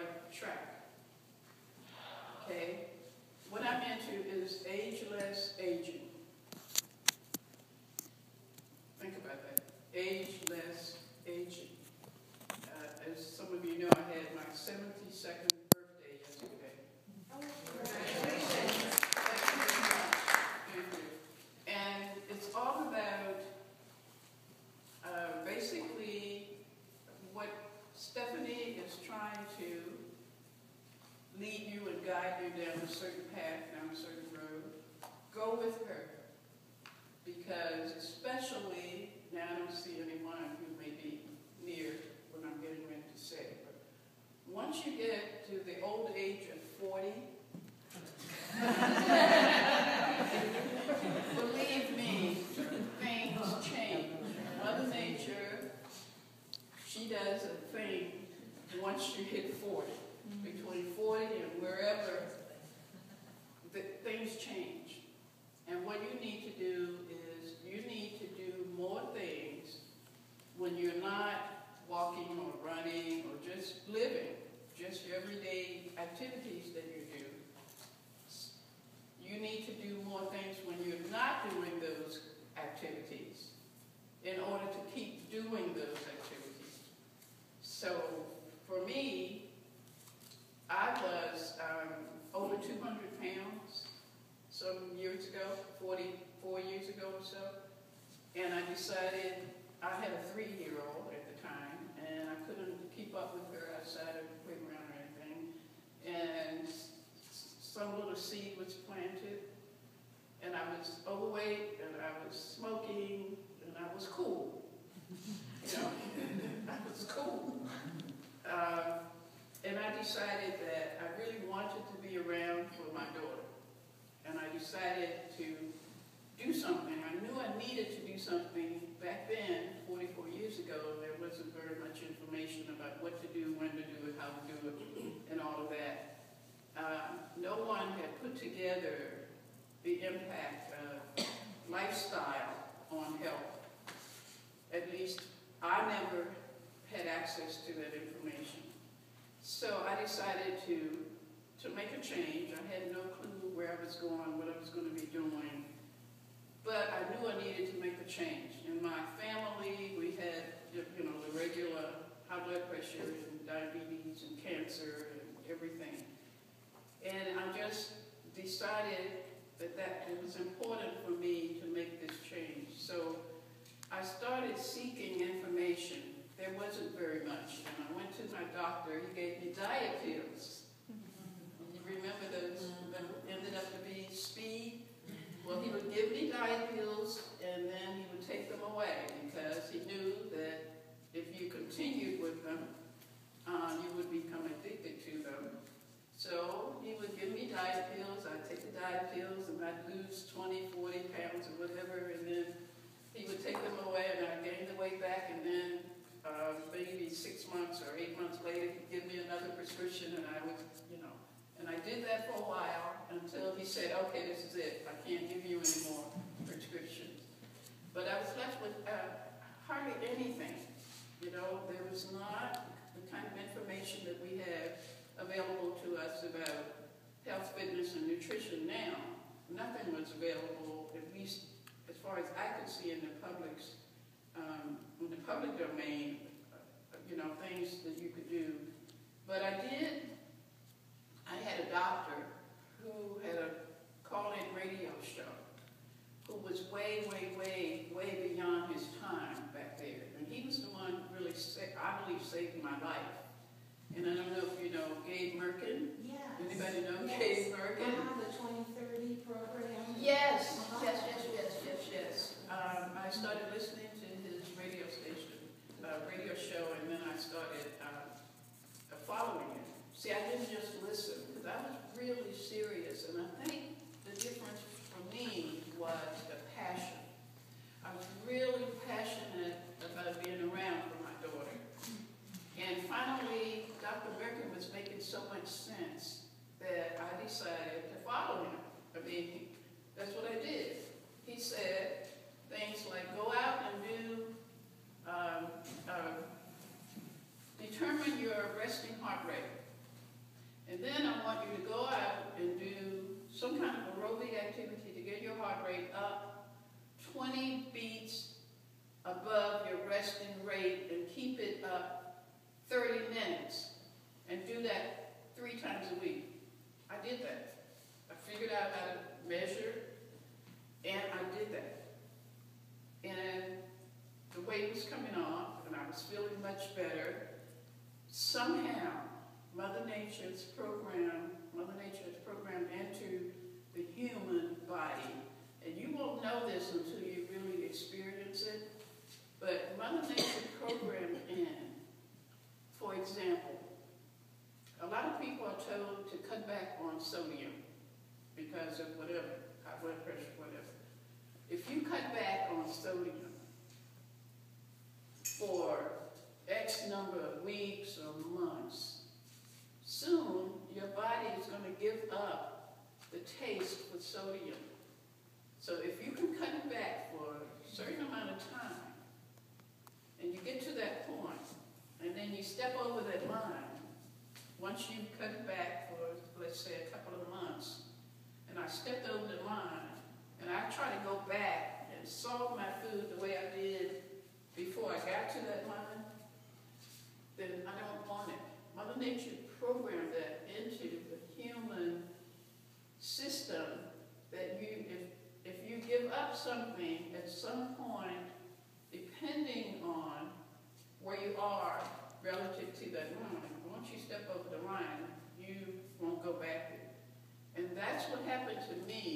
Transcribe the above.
right track. Okay? What I'm into is ageless aging. Think about that. Ageless aging. As some of you know, I had my 72nd birthday yesterday. Congratulations. Thank you. And it's all about basically what Stephanie is trying to lead you and guide you down a certain path, down a certain road. Go with her. Because especially, now I don't see anyone who may be near what I'm getting ready to say, but once you get to the old age of 40, believe me, things change. Mother Nature, she does a thing once you hit 40. Between 40 and wherever, things change. And what you need to do is you need to do more things when you're not walking or running or just living, just your everyday activities that you do. You need to do more things when you're not doing those activities in order to keep doing those activities. So for me, I was over 200 pounds some years ago, 44 years ago or so, and I decided, I had a 3-year-old at the time, and I couldn't keep up with her outside of the playground or anything, and some little seed was planted, and I was overweight, and I was smoking, and I was cool. You know, I was cool. And I decided that I really wanted to be around for my daughter. And I decided to do something. I knew I needed to do something. Back then, 44 years ago, there wasn't very much information about what to do, when to do it, how to do it, and all of that. No one had put together the impact of lifestyle on health. At least I never had access to that information. So I decided to make a change. I had no clue where I was going, what I was going to be doing. But I knew I needed to make a change. In my family, we had, you know, the regular high blood pressure and diabetes and cancer and everything. And I just decided that it was important for me to make this change. So I started seeking information. There wasn't very much. And I went to my doctor. He gave me diet pills. You remember those that ended up to be speed? Well, he would give me diet pills, and then he would take them away because he knew that if you continued with them, you would become addicted to them. So he would give me diet pills. I'd take the diet pills, and I'd lose 20, 40 pounds or whatever, and then he would take them away, and I'd gain the weight back, and then maybe 6 months or 8 months later, he'd give me another prescription, and I would, you know, and I did that for a while until he said, okay, this is it. I can't give you any more prescriptions. But I was left with hardly anything. You know, there was not the kind of information that we have available to us about health, fitness, and nutrition now. Nothing was available, at least as far as I could see in the public's in the public domain, you know, things that you could do. But I had a doctor who had a call-in radio show who was way, way, way, way beyond his time back there. And he was the one who really, I believe, saved my life. And I don't know if you know Gabe Merkin. Yes. Anybody know Yes. Gabe Merkin? The 2030 program. Yes. Yes. I started listening to his radio station, radio show, and then I started following it. See, I didn't just listen, because I was really serious, and I think the difference for me was the passion. I was really passionate about being around for my daughter. And finally, Dr. Merkin was making so much sense that I decided to 20 beats above your resting rate and keep it up 30 minutes and do that 3 times a week. I did that. I figured out how to measure, and I did that. And the weight was coming off, and I was feeling much better. Somehow, Mother Nature is programmed into the human body. And you won't know this until you really experience it. But Mother Nature programmed in. For example, a lot of people are told to cut back on sodium because of whatever, high blood pressure, whatever. If you cut back on sodium for X number of weeks or months, soon your body is going to give up the taste for sodium. So if you can cut it back for a certain amount of time, and you get to that point, and then you step over that line, once you cut it back for, let's say, a couple of months, and I stepped over the line, and I try to go back and solve my food the way I did before I got to that line, then I don't want it. Mother Nature programmed that into the human system that if you give up something at some point, depending on where you are relative to that line, once you step over the line, you won't go back there. And that's what happened to me